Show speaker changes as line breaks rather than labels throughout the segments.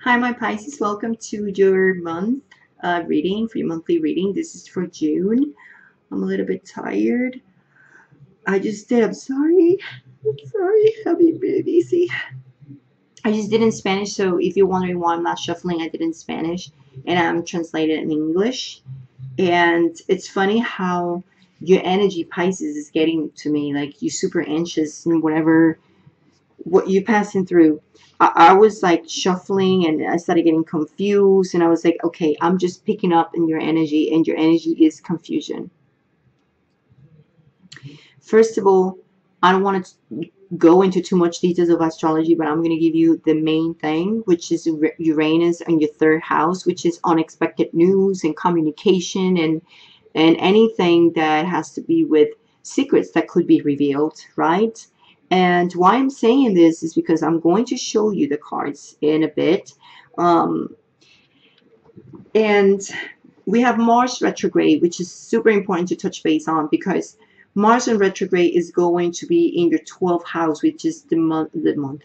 Hi, my Pisces. Welcome to your month reading, for your monthly reading. This is for June. I'm a little bit tired. I'm sorry. I'm sorry. I've been really busy. I just did in Spanish, so if you're wondering why I'm not shuffling, I did in Spanish and I'm translated in English. And it's funny how your energy, Pisces, is getting to me. Like, you're super anxious and whatever what you're passing through. I was like shuffling and I started getting confused, and I was like, okay, I'm just picking up in your energy, and your energy is confusion. First of all, I don't want to go into too much details of astrology, but I'm going to give you the main thing, which is Uranus in your third house, which is unexpected news and communication and anything that has to be with secrets that could be revealed, right? And why I'm saying this is because I'm going to show you the cards in a bit. And we have Mars retrograde, which is super important to touch base on, because Mars in retrograde is going to be in your 12th house, which is the month,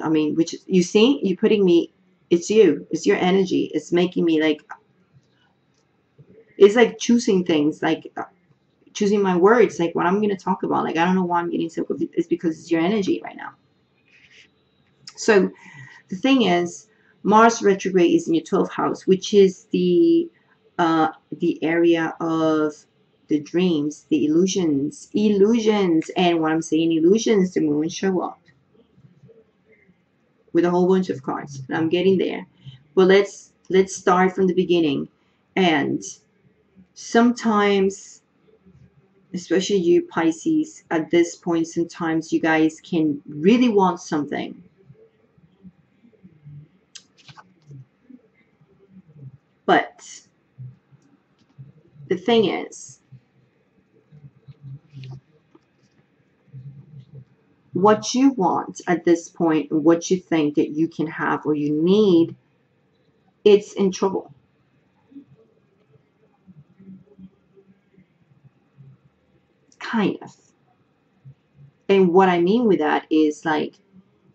I mean, which is, you see, you're putting me, it's you, it's your energy. It's making me like, it's like choosing things, like choosing my words, like what I'm going to talk about. Like, I don't know why I'm getting so confused. It's because it's your energy right now. So the thing is, Mars retrograde is in your 12th house, which is the area of the dreams, the illusions. And when I'm saying illusions, the moon show up with a whole bunch of cards. And I'm getting there. But let's start from the beginning. And sometimes, especially you Pisces, at this point, sometimes you guys can really want something. But the thing is, what you want at this point, what you think that you can have or you need, it's in trouble. Kind of. And what I mean with that is, like,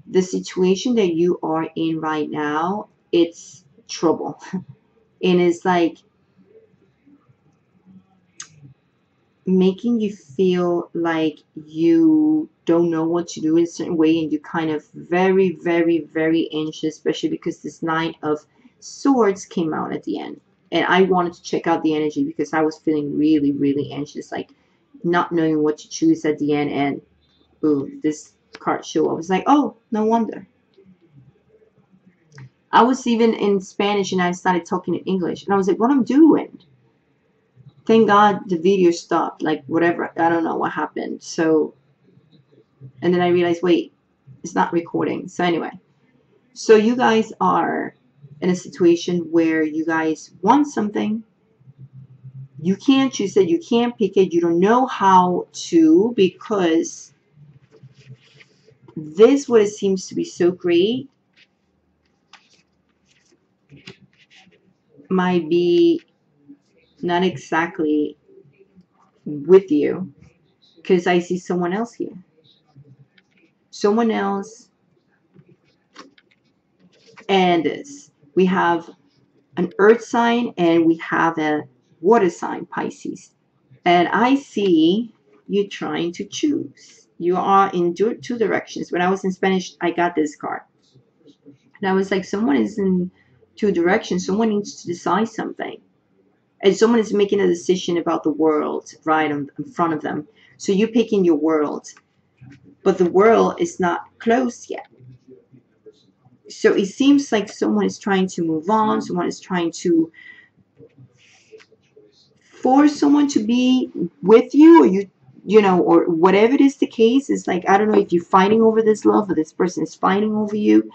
the situation that you are in right now, it's trouble. And it's like making you feel like you don't know what to do in a certain way, and you're kind of very, very, very anxious, especially because this Knight of Swords came out at the end. And I wanted to check out the energy because I was feeling really, really anxious, like not knowing what to choose at the end. And boom, this card showed up. I was like, oh, no wonder. I was even in Spanish and I started talking in English, and I was like, what I'm doing? Thank God the video stopped, like whatever, I don't know what happened. So, and then I realized, wait, it's not recording. So anyway, so you guys are in a situation where you guys want something. You can't choose it. You can't pick it. You don't know how to, because this, what it seems to be so great, might be not exactly with you, because I see someone else here. Someone else. And this, we have an earth sign and we have a water sign, Pisces. And I see you trying to choose. You are in two directions. When I was in Spanish, I got this card. And I was like, someone is in two directions. Someone needs to decide something. And someone is making a decision about the world right in front of them. So you're picking your world. But the world is not closed yet. So it seems like someone is trying to move on. Someone is trying to force someone to be with you, or you know, or whatever it is the case. Is like, I don't know if you're fighting over this love or this person is fighting over you,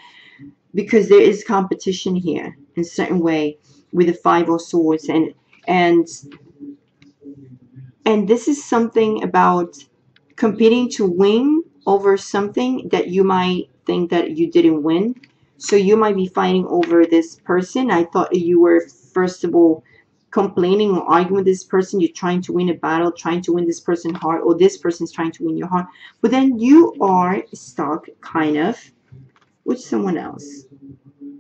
because there is competition here in a certain way with the Five of Swords. And this is something about competing to win over something that you might think that you didn't win. So you might be fighting over this person. I thought you were, first of all, complaining or arguing with this person. You're trying to win a battle, trying to win this person's heart, or this person's trying to win your heart. But then you are stuck kind of with someone else.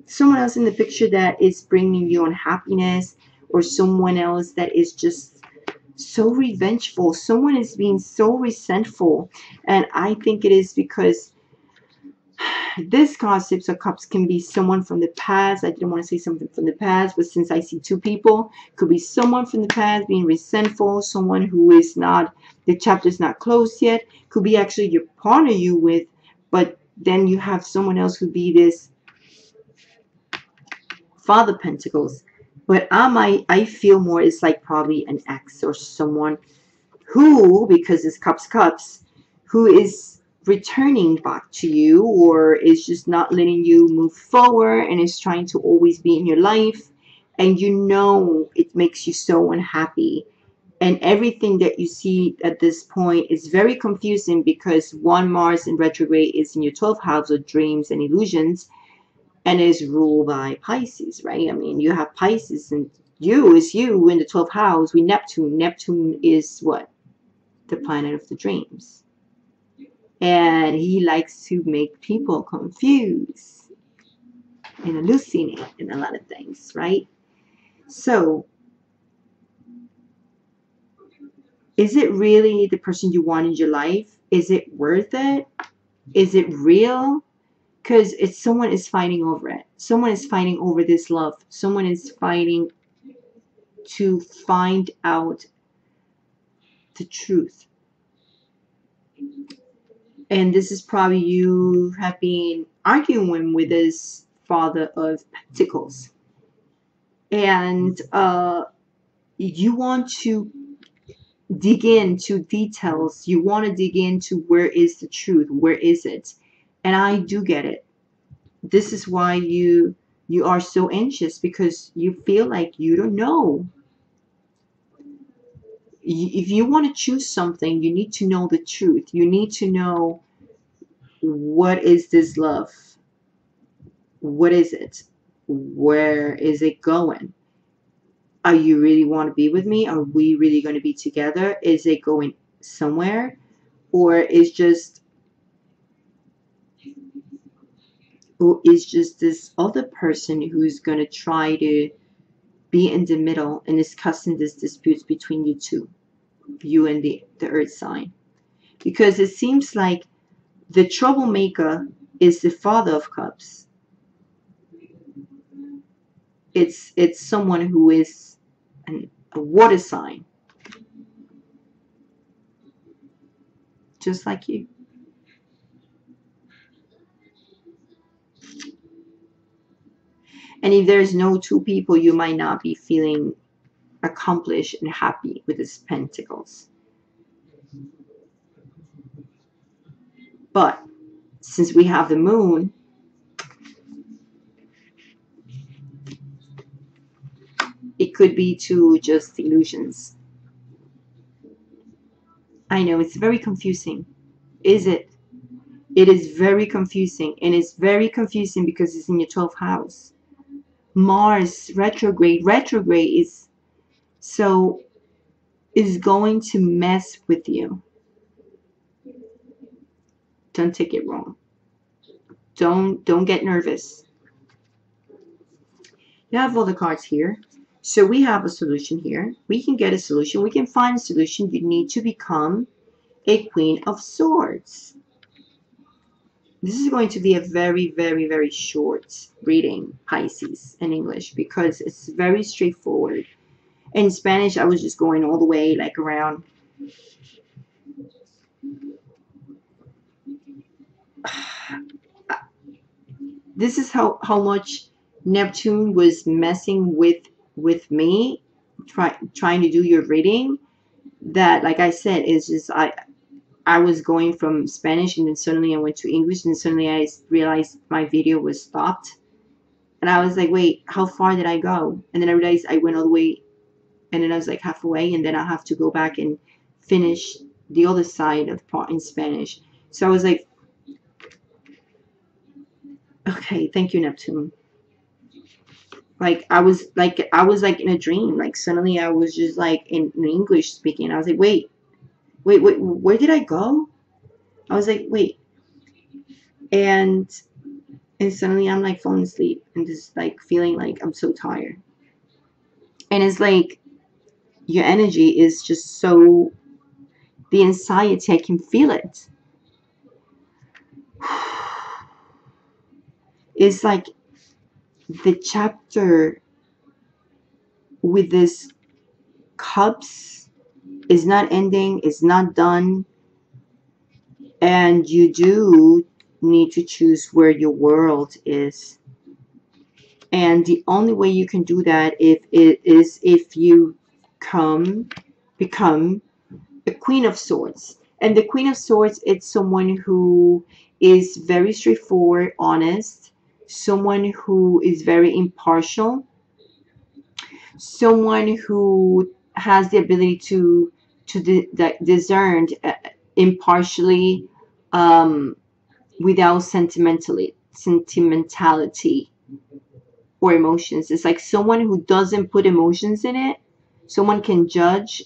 someone else in the picture that is bringing you unhappiness, or someone else that is just so revengeful. Someone is being so resentful. And I think it is because this card, Six of Cups, can be someone from the past. I didn't want to say something from the past, but since I see two people, could be someone from the past being resentful, someone who is not, the chapter's not closed yet. Could be actually your partner you with, but then you have someone else who be this Father of Pentacles. But I feel more it's like probably an ex or someone who, because it's cups, who is returning back to you, or is just not letting you move forward and is trying to always be in your life, and you know it makes you so unhappy. And everything that you see at this point is very confusing, because one, Mars in retrograde is in your 12th house of dreams and illusions, and is ruled by Pisces, right? I mean, you have Pisces, and you is you in the 12th house with Neptune. Neptune is what? The planet of the dreams. And he likes to make people confused and hallucinate in a lot of things, right? So, is it really the person you want in your life? Is it worth it? Is it real? Because it's someone is fighting over it. Someone is fighting over this love. Someone is fighting to find out the truth. And this is probably you have been arguing with this Father of Pentacles. And you want to dig into details. You want to dig into where is the truth? Where is it? And I do get it. This is why you are so anxious, because you feel like you don't know. If you want to choose something, you need to know the truth. You need to know, what is this love? What is it? Where is it going? Are you really want to be with me? Are we really going to be together? Is it going somewhere? Or is just this other person who's going to try to be in the middle and is causing this disputes between you two, you and the earth sign? Because it seems like the troublemaker is the Father of Cups. It's someone who is a water sign, just like you. And if there's no two people, you might not be feeling accomplished and happy with this Pentacles. But since we have the Moon, it could be to just illusions. I know it's very confusing. Is it? It is very confusing. And it's very confusing because it's in your 12th house. Mars retrograde. Retrograde is going to mess with you. Don't take it wrong. Don't get nervous. You have all the cards here. So we have a solution here. We can get a solution. We can find a solution. You need to become a Queen of Swords. This is going to be a very, very, very short reading, Pisces, in English, because it's very straightforward. In Spanish, I was just going all the way like around. This is how much Neptune was messing with me, trying to do your reading. That, like I said, is just I was going from Spanish, and then suddenly I went to English, and suddenly I realized my video was stopped. And I was like, wait, how far did I go? And then I realized I went all the way, and then I was like halfway, and then I have to go back and finish the other side of the part in Spanish. So I was like, okay, thank you, Neptune. Like I was like in a dream. Like suddenly I was just like in English speaking. I was like, wait, where did I go? I was like, wait. And And suddenly I'm like falling asleep and just like feeling like I'm so tired. And it's like your energy is just so, the anxiety, I can feel it. It's like the chapter with this cups is not ending, is not done, and you do need to choose where your world is. And the only way you can do that if you become a Queen of Swords. And the Queen of Swords, it's someone who is very straightforward, honest, someone who is very impartial, someone who has the ability to discern impartially, um, without sentimentality or emotions. It's like someone who doesn't put emotions in it. Someone can judge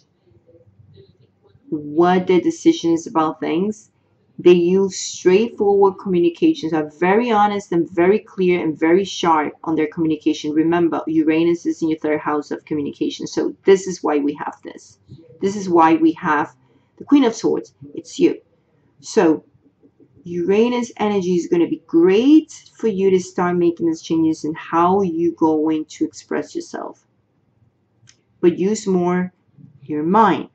what their decision is about things. They use straightforward communications, are very honest and very clear and very sharp on their communication. Remember, Uranus is in your third house of communication. So this is why we have this. This is why we have the Queen of Swords. It's you. So Uranus energy is going to be great for you to start making these changes in how you're going to express yourself. But use more your mind,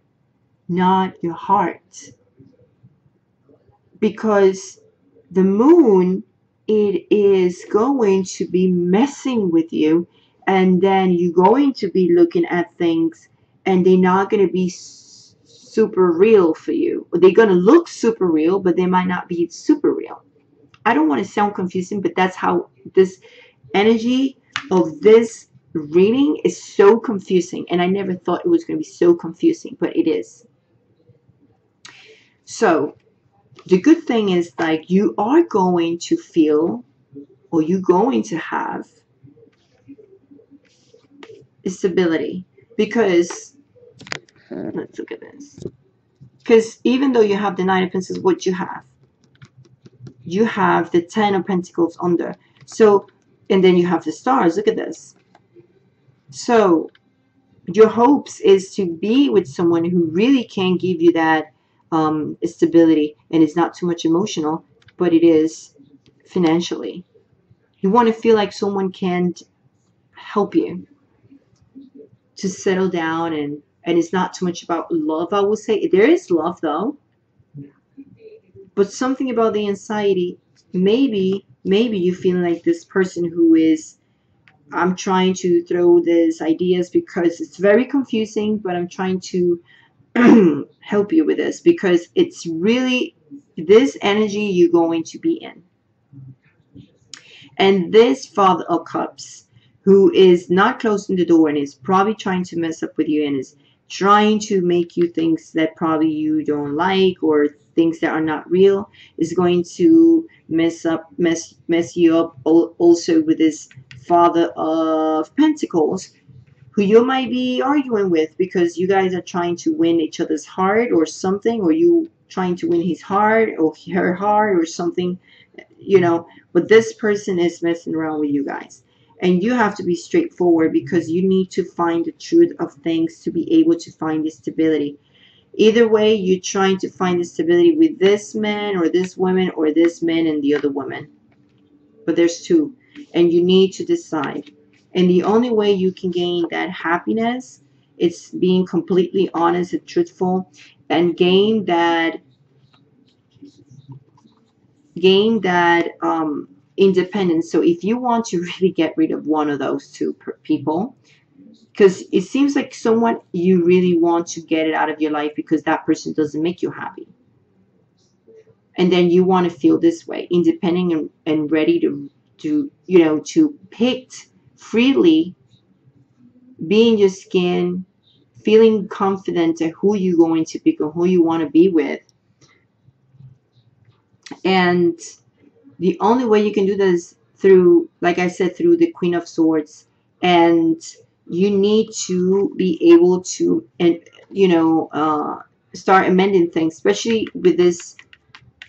not your heart. Because the moon, it is going to be messing with you, and then you're going to be looking at things and they're not going to be super real for you. They're going to look super real, but they might not be super real. I don't want to sound confusing, but that's how this energy of this reading is so confusing. And I never thought it was going to be so confusing, but it is. So the good thing is, like, you are going to feel, or you're going to have stability, because let's look at this. Because even though you have the Nine of Pentacles, what you have the Ten of Pentacles under. So, and then you have the stars. Look at this. So your hopes is to be with someone who really can give you that stability, and it's not too much emotional, but it is financially. You want to feel like someone can help you to settle down, and it's not too much about love. I would say there is love though, but something about the anxiety. Maybe you feel like this person who is, I'm trying to throw these ideas because it's very confusing, but I'm trying to help you with this, because it's really this energy you're going to be in. And this Father of Cups, who is not closing the door and is probably trying to mess up with you and is trying to make you things that probably you don't like, or things that are not real, is going to mess you up also with this Father of Pentacles, who you might be arguing with, because you guys are trying to win each other's heart or something, or you trying to win his heart or her heart or something, but this person is messing around with you guys. And you have to be straightforward, because you need to find the truth of things to be able to find the stability. Either way, you're trying to find the stability with this man or this woman, or this man and the other woman. But there's two, and you need to decide. And the only way you can gain that happiness is being completely honest and truthful, and gain that independence. So if you want to really get rid of one of those two people, because it seems like someone you really want to get it out of your life because that person doesn't make you happy, and then you want to feel this way, independent and ready to pick freely, be in your skin, feeling confident at who you're going to pick or who you want to be with. And the only way you can do this through, like I said, through the Queen of Swords. And you need to be able to, and start amending things, especially with this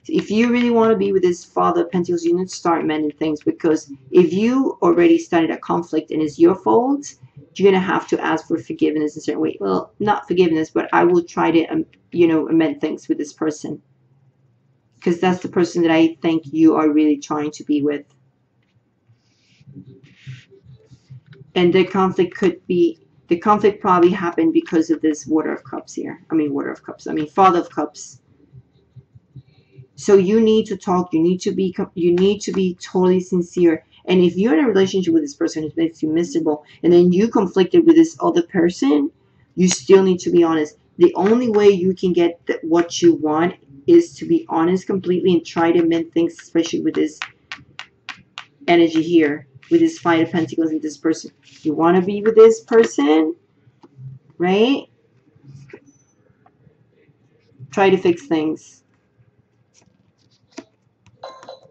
If you really want to be with this Father of Pentacles, you need to start mending things, because if you already started a conflict and it's your fault, you're going to have to ask for forgiveness in a certain way. Well, not forgiveness, but I will try to, amend things with this person, because that's the person that I think you are really trying to be with. And the conflict probably happened because of this Water of Cups here. Father of Cups. So you need to talk. You need to be totally sincere. And if you're in a relationship with this person who makes you miserable, and then you conflicted with this other person, you still need to be honest. The only way you can get what you want is to be honest completely and try to mend things, especially with this energy here, with this Five of Pentacles and this person. You want to be with this person, right? Try to fix things.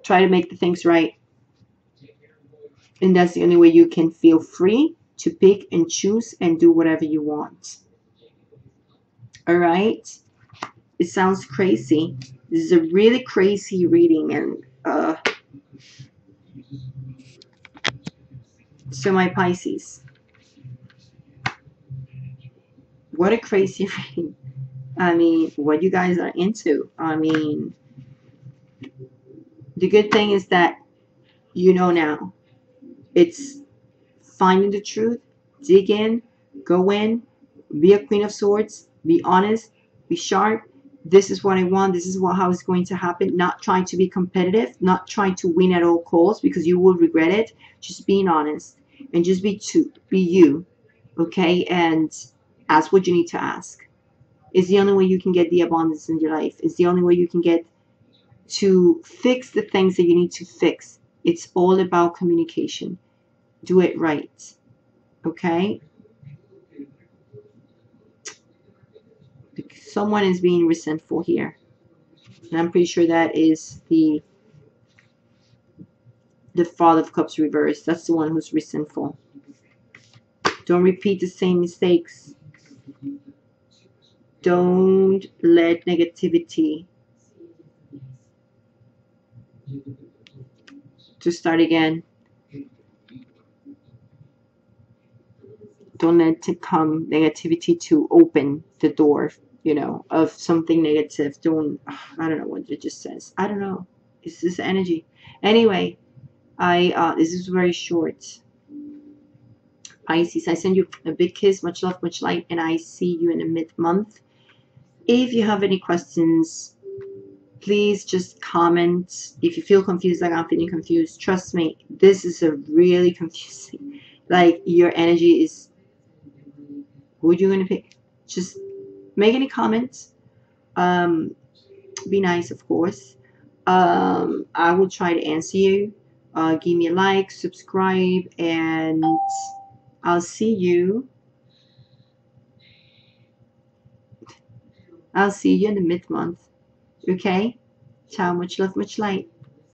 Try to make the things right. And that's the only way you can feel free to pick and choose and do whatever you want. All right? It sounds crazy. This is a really crazy reading. And so my Pisces, what a crazy reading. I mean, what you guys are into. I mean, the good thing is that you know now. It's finding the truth, dig in, go in, be a Queen of Swords, be honest, be sharp. This is what I want. This is how it's going to happen. Not trying to be competitive, not trying to win at all costs, because you will regret it. Just being honest and just be you, okay? And ask what you need to ask. It's the only way you can get the abundance in your life. It's the only way you can get to fix the things that you need to fix. It's all about communication. Do it right, okay? Someone is being resentful here, and I'm pretty sure that is the Father of Cups reversed. That's the one who's resentful. Don't repeat the same mistakes. Don't let negativity to start again. Don't let it come negativity to open the door, of something negative. I don't know what it just says. I don't know. It's this energy. Anyway, this is very short. Pisces, I send you a big kiss, much love, much light, and I see you in a mid-month. If you have any questions, please just comment. If you feel confused like I'm feeling confused, trust me, this is a really confusing. Like, your energy is, who are you going to pick? Just make any comments. Be nice, of course. I will try to answer you. Give me a like, subscribe, and I'll see you in the mid-month. Okay? Ciao, much love, much light.